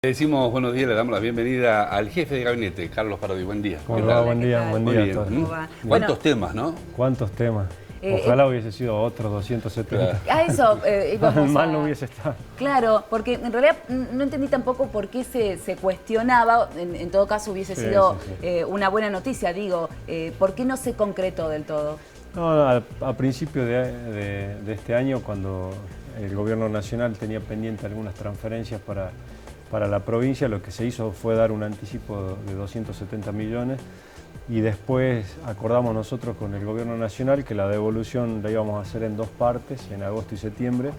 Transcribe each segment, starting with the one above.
Le decimos buenos días, le damos la bienvenida al jefe de gabinete, Carlos Parodi. Buen día. ¿Cómo va? Buen día, buen Muy día bien. a todos. ¿Mm? va? ¿Cuántos temas, no? ¿Cuántos temas? Ojalá hubiese sido otros 270. Claro. A eso íbamos Mal a... no hubiese estado. Claro, porque en realidad no entendí tampoco por qué se cuestionaba, en todo caso hubiese Sí, sido sí. una buena noticia, digo, ¿por qué no se concretó del todo? No, a principio de este año, cuando el gobierno nacional tenía pendiente algunas transferencias para la provincia, lo que se hizo fue dar un anticipo de 270 millones y después acordamos nosotros con el gobierno nacional que la devolución la íbamos a hacer en dos partes, en agosto y septiembre.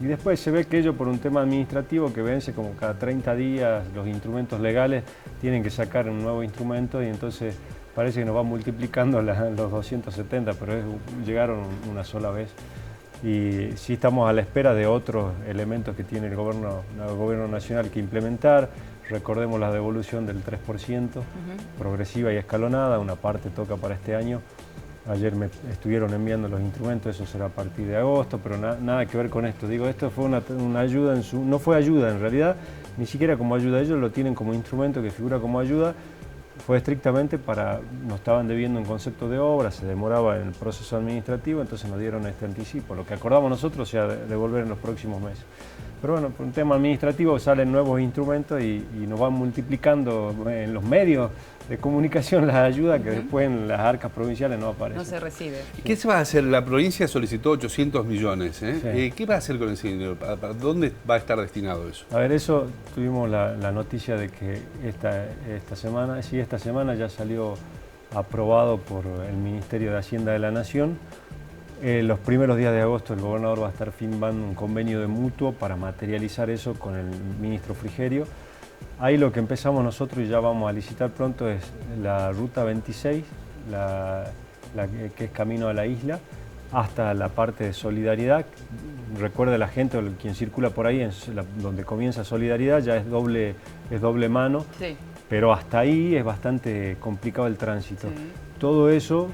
Y después se ve que ellos, por un tema administrativo que vence como cada 30 días, los instrumentos legales tienen que sacar un nuevo instrumento y entonces parece que nos va multiplicando los 270, pero llegaron una sola vez. Y sí estamos a la espera de otros elementos que tiene el gobierno nacional que implementar. Recordemos la devolución del 3%, progresiva y escalonada, una parte toca para este año. Ayer me estuvieron enviando los instrumentos, eso será a partir de agosto, pero nada que ver con esto. Digo, esto fue una ayuda, no fue ayuda en realidad, ni siquiera como ayuda. Ellos lo tienen como instrumento que figura como ayuda. Fue estrictamente nos estaban debiendo en concepto de obra, se demoraba en el proceso administrativo, entonces nos dieron este anticipo. Lo que acordamos nosotros, o sea, devolver en los próximos meses. Pero bueno, por un tema administrativo salen nuevos instrumentos y nos van multiplicando en los medios de comunicación las ayudas que después en las arcas provinciales no aparecen. No se recibe. ¿Qué se va a hacer? La provincia solicitó 800 millones. Sí. ¿Qué va a hacer con ese dinero? ¿Para dónde va a estar destinado eso? A ver, eso tuvimos la noticia de que esta semana ya salió aprobado por el Ministerio de Hacienda de la Nación. Los primeros días de agosto el gobernador va a estar firmando un convenio de mutuo para materializar eso con el ministro Frigerio. Ahí lo que empezamos nosotros y ya vamos a licitar pronto es la ruta 26, que es camino a la isla, hasta la parte de Solidaridad. Recuerde la gente, quien circula por ahí, donde comienza Solidaridad ya es doble mano, Sí. pero hasta ahí es bastante complicado el tránsito. Sí. Todo eso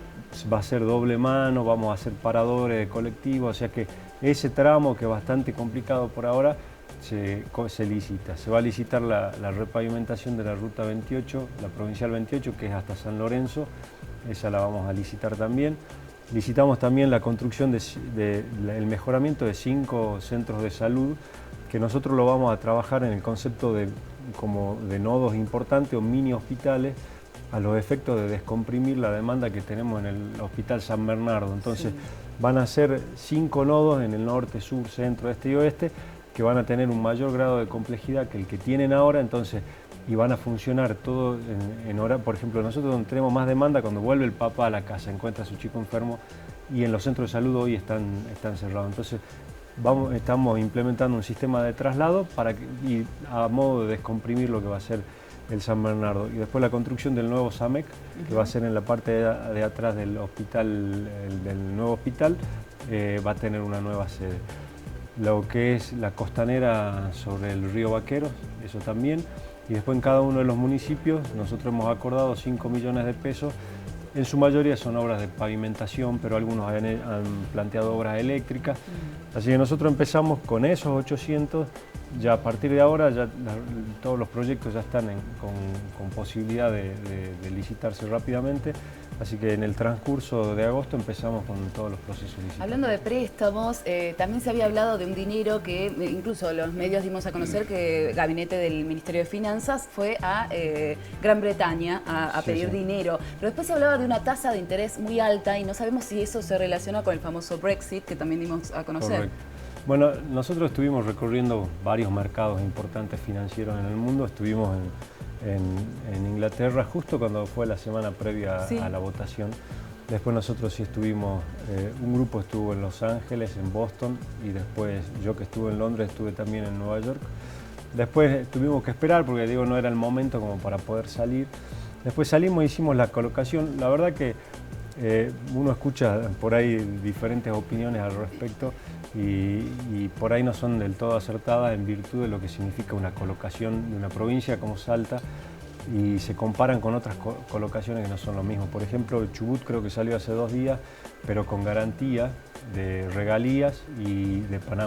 va a ser doble mano, vamos a hacer paradores de colectivos, o sea que ese tramo que es bastante complicado por ahora se licita. Se va a licitar la repavimentación de la ruta 28, la provincial 28, que es hasta San Lorenzo, esa la vamos a licitar también. Licitamos también la construcción el mejoramiento de 5 centros de salud, que nosotros lo vamos a trabajar en el concepto como de nodos importantes o mini hospitales, a los efectos de descomprimir la demanda que tenemos en el Hospital San Bernardo. Entonces van a ser 5 nodos en el norte, sur, centro, este y oeste, que van a tener un mayor grado de complejidad que el que tienen ahora, entonces, y van a funcionar todo en hora. Por ejemplo, nosotros donde tenemos más demanda, cuando vuelve el papá a la casa, encuentra a su chico enfermo, y en los centros de salud hoy están cerrados. Entonces, estamos implementando un sistema de traslado y a modo de descomprimir lo que va a ser el San Bernardo. Y después la construcción del nuevo SAMEC, que va a ser en la parte de atrás del hospital, del nuevo hospital, va a tener una nueva sede. Lo que es la costanera sobre el río Vaqueros, eso también. Y después en cada uno de los municipios nosotros hemos acordado 5 millones de pesos. En su mayoría son obras de pavimentación, pero algunos han planteado obras eléctricas. Así que nosotros empezamos con esos 800. Ya a partir de ahora todos los proyectos ya están con posibilidad de licitarse rápidamente. Así que en el transcurso de agosto empezamos con todos los procesos licitatorios. Hablando de préstamos, también se había hablado de un dinero que incluso los medios dimos a conocer que el gabinete del Ministerio de Finanzas fue a Gran Bretaña a pedir dinero. Pero después se hablaba de una tasa de interés muy alta y no sabemos si eso se relaciona con el famoso Brexit que también dimos a conocer. Correcto. Bueno, nosotros estuvimos recorriendo varios mercados importantes financieros en el mundo. Estuvimos en Inglaterra justo cuando fue la semana previa a la votación. Después nosotros sí estuvimos, un grupo estuvo en Los Ángeles, en Boston, y después yo que estuve en Londres estuve también en Nueva York. Después tuvimos que esperar porque digo no era el momento como para poder salir. Después salimos e hicimos la colocación. La verdad que uno escucha por ahí diferentes opiniones al respecto y por ahí no son del todo acertadas en virtud de lo que significa una colocación de una provincia como Salta. y se comparan con otras colocaciones que no son lo mismo. Por ejemplo, Chubut creo que salió hace 2 días, pero con garantía de regalías y de Pan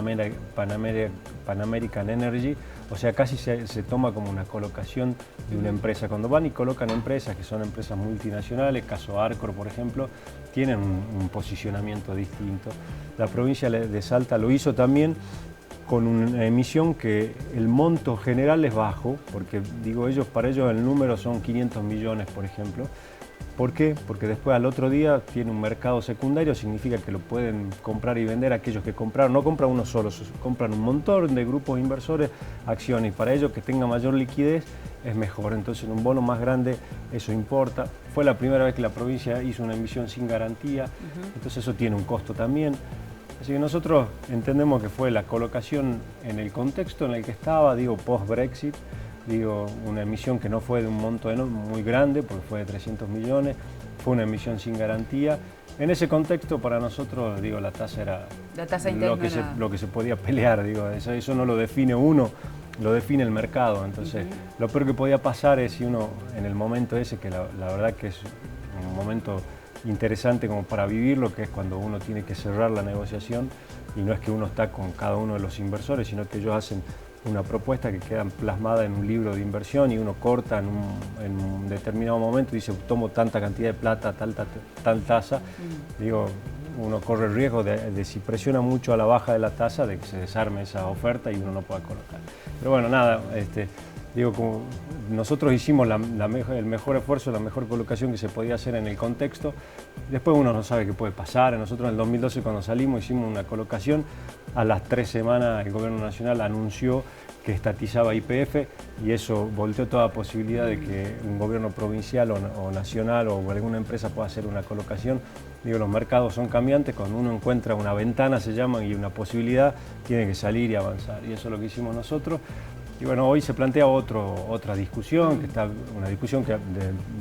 American Energy, o sea, casi se toma como una colocación de una empresa. Cuando van y colocan empresas, que son empresas multinacionales, caso Arcor, por ejemplo, tienen un posicionamiento distinto. La provincia de Salta lo hizo también con una emisión que el monto general es bajo, porque digo, para ellos el número son 500 millones, por ejemplo. ¿Por qué? Porque después al otro día tiene un mercado secundario, significa que lo pueden comprar y vender aquellos que compraron. No compran uno solo, compran un montón de grupos inversores, acciones, y para ellos que tenga mayor liquidez es mejor. Entonces en un bono más grande eso importa. Fue la primera vez que la provincia hizo una emisión sin garantía, entonces eso tiene un costo también. Así que nosotros entendemos que fue la colocación en el contexto en el que estaba, digo, post-Brexit, digo, una emisión que no fue de un monto muy grande, porque fue de 300 millones, fue una emisión sin garantía. En ese contexto, para nosotros, digo, la tasa era lo que se podía pelear, digo, eso no lo define uno, lo define el mercado. Entonces, lo peor que podía pasar es si uno, en el momento ese, que la verdad que es un momento interesante como para vivirlo, que es cuando uno tiene que cerrar la negociación, y no es que uno está con cada uno de los inversores, sino que ellos hacen una propuesta que queda plasmada en un libro de inversión y uno corta en un determinado momento y dice, tomo tanta cantidad de plata, tal tasa. Digo, uno corre el riesgo de si presiona mucho a la baja de la tasa, de que se desarme esa oferta y uno no pueda colocar. Pero bueno, nada, digo, como nosotros hicimos el mejor esfuerzo, la mejor colocación que se podía hacer en el contexto. Después uno no sabe qué puede pasar. Nosotros en el 2012, cuando salimos, hicimos una colocación. A las 3 semanas el Gobierno Nacional anunció que estatizaba YPF y eso volteó toda posibilidad de que un gobierno provincial o nacional o alguna empresa pueda hacer una colocación. Digo, los mercados son cambiantes, cuando uno encuentra una ventana, se llaman, y una posibilidad, tiene que salir y avanzar. Y eso es lo que hicimos nosotros. Y bueno, hoy se plantea otra discusión, una discusión que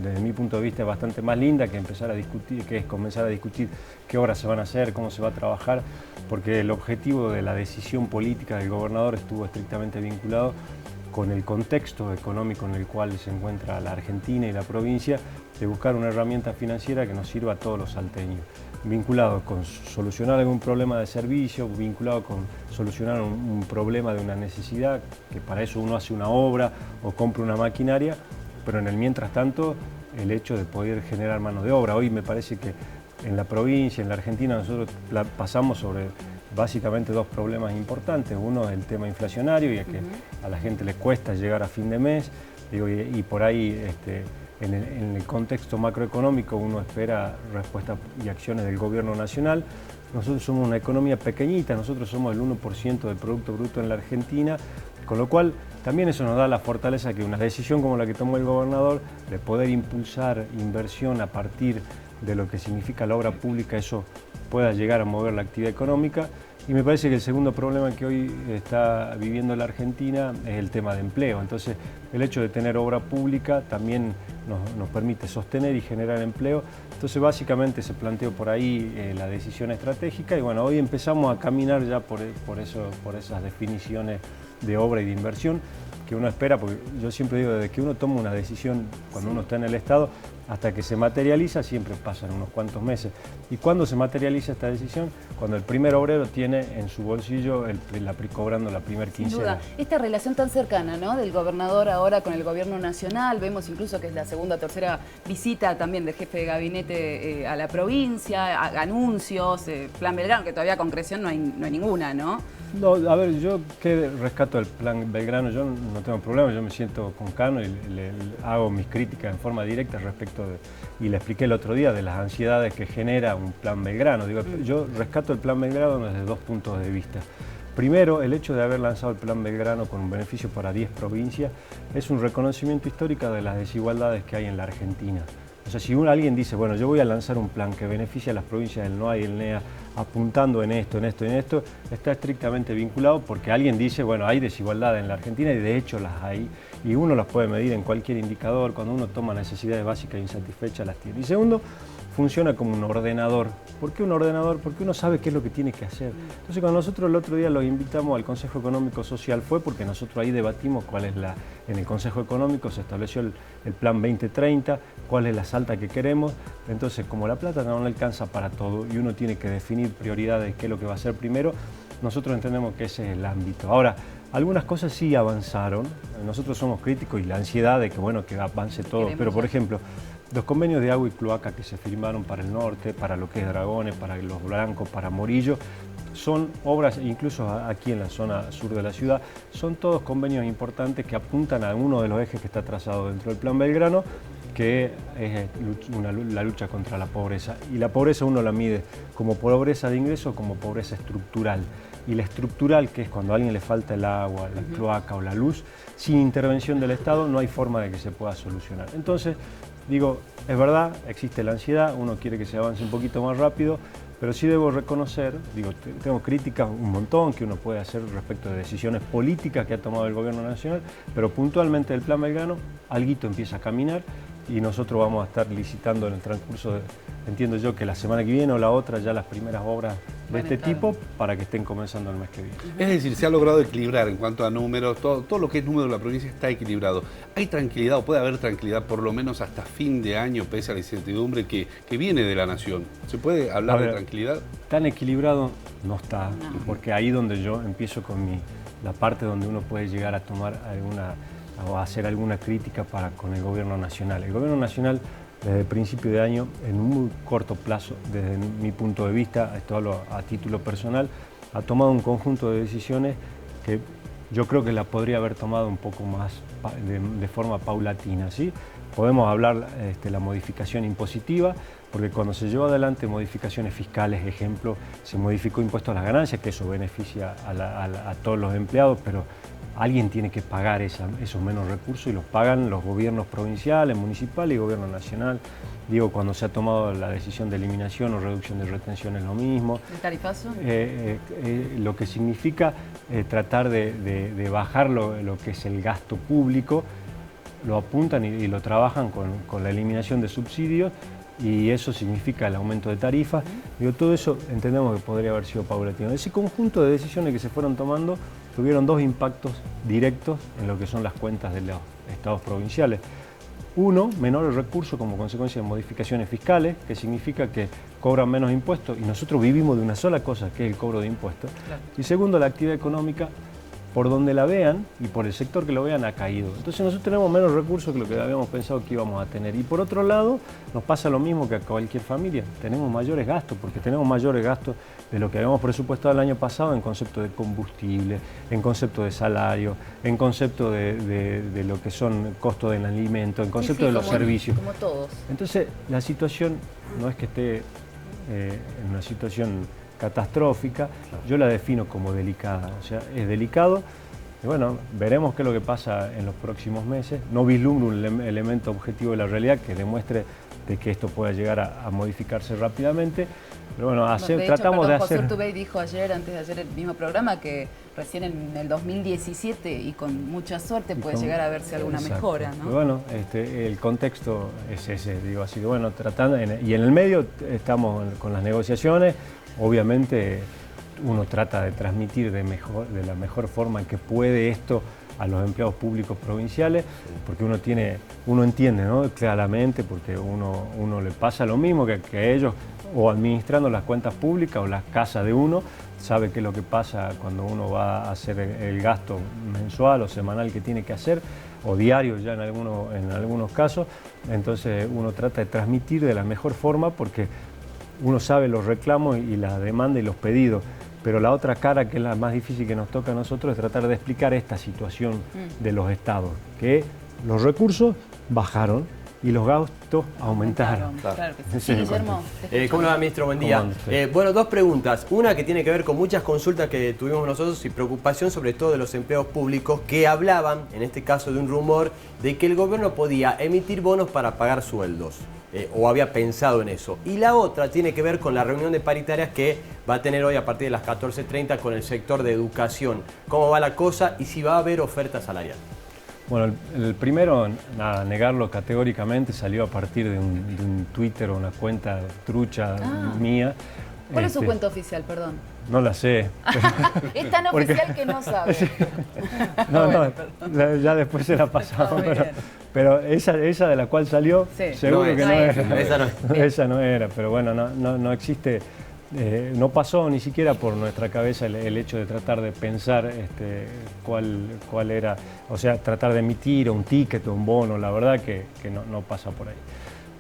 desde mi punto de vista es bastante más linda que empezar a discutir, que es comenzar a discutir qué obras se van a hacer, cómo se va a trabajar, porque el objetivo de la decisión política del gobernador estuvo estrictamente vinculado con el contexto económico en el cual se encuentra la Argentina y la provincia, de buscar una herramienta financiera que nos sirva a todos los salteños, vinculado con solucionar algún problema de servicio, vinculado con solucionar un problema de una necesidad, que para eso uno hace una obra o compra una maquinaria, pero en el mientras tanto el hecho de poder generar mano de obra. Hoy me parece que en la provincia, en la Argentina, nosotros pasamos sobre básicamente 2 problemas importantes. Uno es el tema inflacionario, ya que a la gente le cuesta llegar a fin de mes, digo, y por ahí en el contexto macroeconómico uno espera respuestas y acciones del gobierno nacional. Nosotros somos una economía pequeñita, nosotros somos el 1% del Producto Bruto en la Argentina, con lo cual también eso nos da la fortaleza que una decisión como la que tomó el gobernador de poder impulsar inversión a partir de lo que significa la obra pública, eso pueda llegar a mover la actividad económica. Y me parece que el segundo problema que hoy está viviendo la Argentina es el tema de empleo. Entonces, el hecho de tener obra pública también nos permite sostener y generar empleo. Entonces, básicamente se planteó por ahí la decisión estratégica y bueno, hoy empezamos a caminar ya por esas definiciones de obra y de inversión que uno espera, porque yo siempre digo, desde que uno toma una decisión, cuando uno está en el Estado, hasta que se materializa, siempre pasan unos cuantos meses. ¿Y cuándo se materializa esta decisión? Cuando el primer obrero tiene en su bolsillo cobrando la primer quincena. Sin duda. Esta relación tan cercana, ¿no?, del gobernador ahora con el gobierno nacional, vemos incluso que es la segunda o tercera visita también del jefe de gabinete a la provincia, anuncios, Plan Belgrano, que todavía concreción no hay ninguna, ¿no? No, a ver, yo que rescato el Plan Belgrano, yo no tengo problema, yo me siento con Cano y le hago mis críticas en forma directa respecto y le expliqué el otro día de las ansiedades que genera un Plan Belgrano. Digo, yo rescato el Plan Belgrano desde 2 puntos de vista. Primero, el hecho de haber lanzado el Plan Belgrano con un beneficio para 10 provincias es un reconocimiento histórico de las desigualdades que hay en la Argentina. O sea, si alguien dice, bueno, yo voy a lanzar un plan que beneficia a las provincias del NOA y el NEA apuntando en esto, está estrictamente vinculado porque alguien dice, bueno, hay desigualdad en la Argentina y de hecho las hay y uno las puede medir en cualquier indicador, cuando uno toma necesidades básicas insatisfechas las tiene. Y segundo, funciona como un ordenador. ¿Por qué un ordenador? Porque uno sabe qué es lo que tiene que hacer. Entonces, cuando nosotros el otro día los invitamos al Consejo Económico Social, fue porque nosotros ahí debatimos cuál es en el Consejo Económico se estableció el Plan 2030, cuál es la Salta que queremos. Entonces, como la plata no le alcanza para todo y uno tiene que definir prioridades, qué es lo que va a hacer primero, nosotros entendemos que ese es el ámbito. Ahora, algunas cosas sí avanzaron, nosotros somos críticos y la ansiedad de que, bueno, que avance todo, pero por ejemplo, los convenios de agua y cloaca que se firmaron para el norte, para lo que es Dragones, para Los Blancos, para Morillo, son obras, incluso aquí en la zona sur de la ciudad, son todos convenios importantes que apuntan a uno de los ejes que está trazado dentro del Plan Belgrano, que es la lucha contra la pobreza. Y la pobreza uno la mide como pobreza de ingreso, como pobreza estructural. Y la estructural, que es cuando a alguien le falta el agua, la cloaca o la luz, sin intervención del Estado no hay forma de que se pueda solucionar. Entonces, digo, es verdad, existe la ansiedad, uno quiere que se avance un poquito más rápido, pero sí debo reconocer, digo, tengo críticas un montón que uno puede hacer respecto de decisiones políticas que ha tomado el Gobierno Nacional, pero puntualmente el Plan Belgrano, alguito empieza a caminar y nosotros vamos a estar licitando en el transcurso de, entiendo yo, que la semana que viene o la otra ya las primeras obras de este tipo para que estén comenzando el mes que viene. Es decir, se ha logrado equilibrar en cuanto a números, todo lo que es número de la provincia está equilibrado. ¿Hay tranquilidad o puede haber tranquilidad por lo menos hasta fin de año, pese a la incertidumbre que viene de la nación? ¿Se puede hablar de tranquilidad? Tan equilibrado no está, porque ahí donde yo empiezo con la parte donde uno puede llegar a tomar o a hacer alguna crítica con el Gobierno Nacional. El Gobierno Nacional, desde el principio de año, en un muy corto plazo, desde mi punto de vista, esto hablo a título personal, ha tomado un conjunto de decisiones que yo creo que la podría haber tomado un poco más de forma paulatina, ¿sí? Podemos hablar de la modificación impositiva, porque cuando se llevó adelante modificaciones fiscales, ejemplo, se modificó impuesto a las ganancias, que eso beneficia a todos los empleados, pero alguien tiene que pagar esos menos recursos y los pagan los gobiernos provinciales, municipales y gobierno nacional. Digo, cuando se ha tomado la decisión de eliminación o reducción de retención es lo mismo. ¿El tarifazo? Lo que significa tratar de bajar lo que es el gasto público, lo apuntan y lo trabajan con la eliminación de subsidios y eso significa el aumento de tarifas. Digo, todo eso entendemos que podría haber sido paulatino. Ese conjunto de decisiones que se fueron tomando tuvieron dos impactos directos en lo que son las cuentas de los estados provinciales. Uno, menores recursos como consecuencia de modificaciones fiscales, que significa que cobran menos impuestos y nosotros vivimos de una sola cosa, que es el cobro de impuestos. Claro. Y segundo, la actividad económica, por donde la vean y por el sector que lo vean, ha caído. Entonces nosotros tenemos menos recursos que lo que habíamos pensado que íbamos a tener. Y por otro lado, nos pasa lo mismo que a cualquier familia. Tenemos mayores gastos, porque tenemos mayores gastos de lo que habíamos presupuestado el año pasado en concepto de combustible, en concepto de salario, en concepto de lo que son costos del alimento, en concepto de los servicios. Como todos. Entonces, la situación no es que esté en una situación catastrófica, yo la defino como delicada, o sea, es delicado, y bueno, veremos qué es lo que pasa en los próximos meses, no vislumbro un elemento objetivo de la realidad que demuestre de que esto pueda llegar a modificarse rápidamente, pero bueno, tratamos de hacer... José Urtubey dijo ayer, antes de hacer el mismo programa, que recién en el 2017 y con mucha suerte puede llegar a verse alguna mejora, ¿no? Y bueno, el contexto es ese, digo, así que bueno, tratando, y en el medio estamos con las negociaciones. Obviamente uno trata de transmitir de la mejor forma en que puede esto a los empleados públicos provinciales, porque uno entiende, ¿no? Claramente, porque uno le pasa lo mismo que a ellos, o administrando las cuentas públicas o las casas de uno, sabe qué es lo que pasa cuando uno va a hacer el gasto mensual o semanal que tiene que hacer, o diario ya en algunos casos. Entonces uno trata de transmitir de la mejor forma porque uno sabe los reclamos y las demandas y los pedidos, pero la otra cara, que es la más difícil que nos toca a nosotros, es tratar de explicar esta situación de los estados, que los recursos bajaron y los gastos aumentaron. Claro que sí. Guillermo. ¿Cómo le va, ministro? Buen día. Bueno, dos preguntas. Una que tiene que ver con muchas consultas que tuvimos nosotros y preocupación sobre todo de los empleados públicos que hablaban, en este caso de un rumor, de que el gobierno podía emitir bonos para pagar sueldos. O había pensado en eso. Y la otra tiene que ver con la reunión de paritarias que va a tener hoy a partir de las 14:30 con el sector de educación. ¿Cómo va la cosa y si va a haber oferta salarial? Bueno, el primero, nada, negarlo categóricamente, salió a partir de un Twitter o una cuenta trucha mía. ¿Cuál es su cuenta oficial, perdón? No la sé. Es tan oficial que no sabe. No, ya después se la pasamos. Pero esa de la cual salió, seguro que no era. Esa no era, pero bueno, no existe. No pasó ni siquiera por nuestra cabeza el hecho de tratar de pensar cuál era, o sea, tratar de emitir un ticket o un bono, la verdad que no pasa por ahí.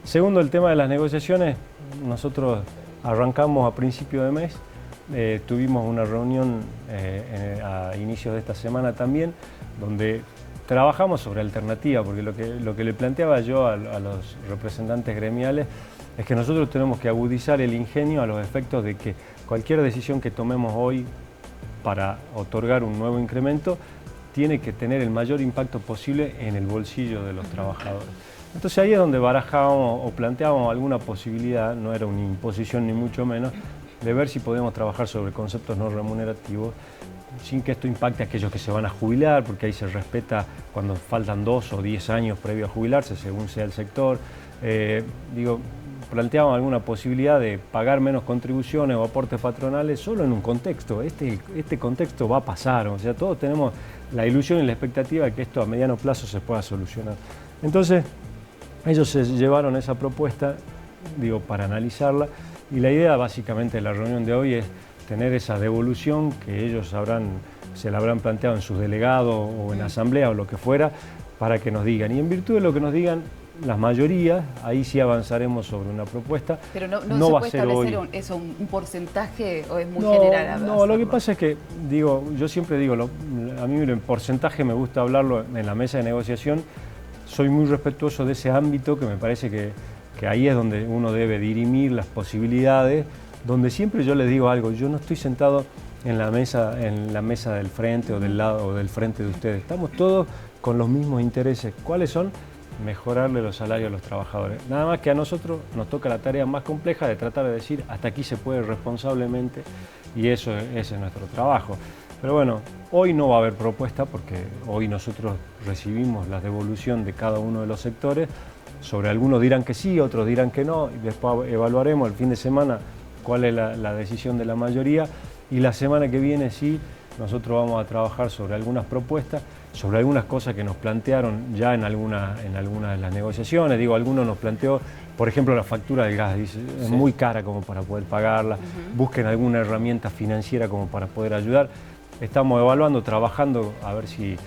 Segundo, el tema de las negociaciones, nosotros arrancamos a principio de mes, tuvimos una reunión a inicios de esta semana también, donde trabajamos sobre alternativa, porque lo que le planteaba yo a los representantes gremiales es que nosotros tenemos que agudizar el ingenio a los efectos de que cualquier decisión que tomemos hoy para otorgar un nuevo incremento tiene que tener el mayor impacto posible en el bolsillo de los trabajadores. Entonces ahí es donde barajábamos o planteábamos alguna posibilidad, no era una imposición ni mucho menos, de ver si podemos trabajar sobre conceptos no remunerativos sin que esto impacte a aquellos que se van a jubilar, porque ahí se respeta cuando faltan 2 o 10 años previo a jubilarse, según sea el sector. Planteábamos alguna posibilidad de pagar menos contribuciones o aportes patronales solo en un contexto. Este contexto va a pasar, o sea, todos tenemos la ilusión y la expectativa de que esto a mediano plazo se pueda solucionar. Entonces, ellos se llevaron esa propuesta, para analizarla, y la idea básicamente de la reunión de hoy es tener esa devolución que ellos se la habrán planteado en sus delegados o en asamblea o lo que fuera, para que nos digan. Y en virtud de lo que nos digan, las mayorías, ahí sí avanzaremos sobre una propuesta. Pero no se puede establecer un porcentaje o es muy general. No, lo que pasa es que, yo siempre digo, a mí en porcentaje me gusta hablarlo en la mesa de negociación. Soy muy respetuoso de ese ámbito, que me parece que ahí es donde uno debe dirimir las posibilidades, donde siempre yo les digo algo, yo no estoy sentado en la mesa del frente o del lado o del frente de ustedes, estamos todos con los mismos intereses. ¿Cuáles son? Mejorarle los salarios a los trabajadores. Nada más que a nosotros nos toca la tarea más compleja de tratar de decir hasta aquí se puede responsablemente, y ese es nuestro trabajo. Pero bueno, hoy no va a haber propuesta porque hoy nosotros recibimos la devolución de cada uno de los sectores. Sobre algunos dirán que sí, otros dirán que no, y después evaluaremos el fin de semana cuál es la decisión de la mayoría, y la semana que viene sí, nosotros vamos a trabajar sobre algunas propuestas, sobre algunas cosas que nos plantearon ya en algunas de las negociaciones. Algunos nos planteó, por ejemplo, la factura del gas, dice, es muy cara como para poder pagarla, busquen alguna herramienta financiera como para poder ayudar. Estamos evaluando, trabajando, a ver si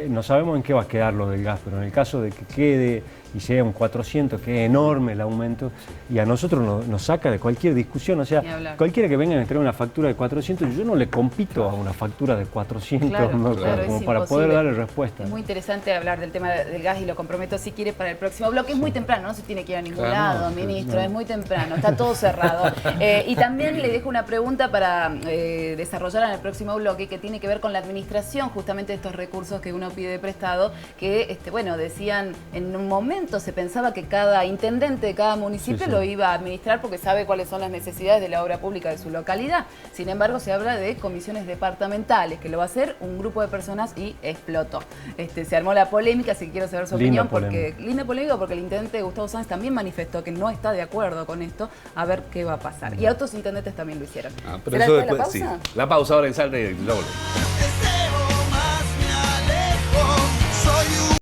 no sabemos en qué va a quedar lo del gas, pero en el caso de que quede y sea un 400, que es enorme el aumento, y a nosotros nos saca de cualquier discusión. O sea, cualquiera que venga a entregar una factura de 400, yo no le compito a una factura de 400 como para poder darle respuesta. Es muy interesante hablar del tema del gas, y lo comprometo si quiere para el próximo bloque. Es muy temprano, no se tiene que ir a ningún lado, ministro, es muy temprano, está todo cerrado. Y también le dejo una pregunta para desarrollar en el próximo bloque, que tiene que ver con la administración justamente de estos recursos que uno pide prestado, que decían en un momento se pensaba que cada intendente de cada municipio lo iba a administrar porque sabe cuáles son las necesidades de la obra pública de su localidad. Sin embargo, se habla de comisiones departamentales, que lo va a hacer un grupo de personas, y explotó. Se armó la polémica, si quiero saber su opinión, linda polémica, porque el intendente Gustavo Sáenz también manifestó que no está de acuerdo con esto, a ver qué va a pasar. Y otros intendentes también lo hicieron. Pero eso después, la pausa? Sí. La pausa ahora en Salta y luego.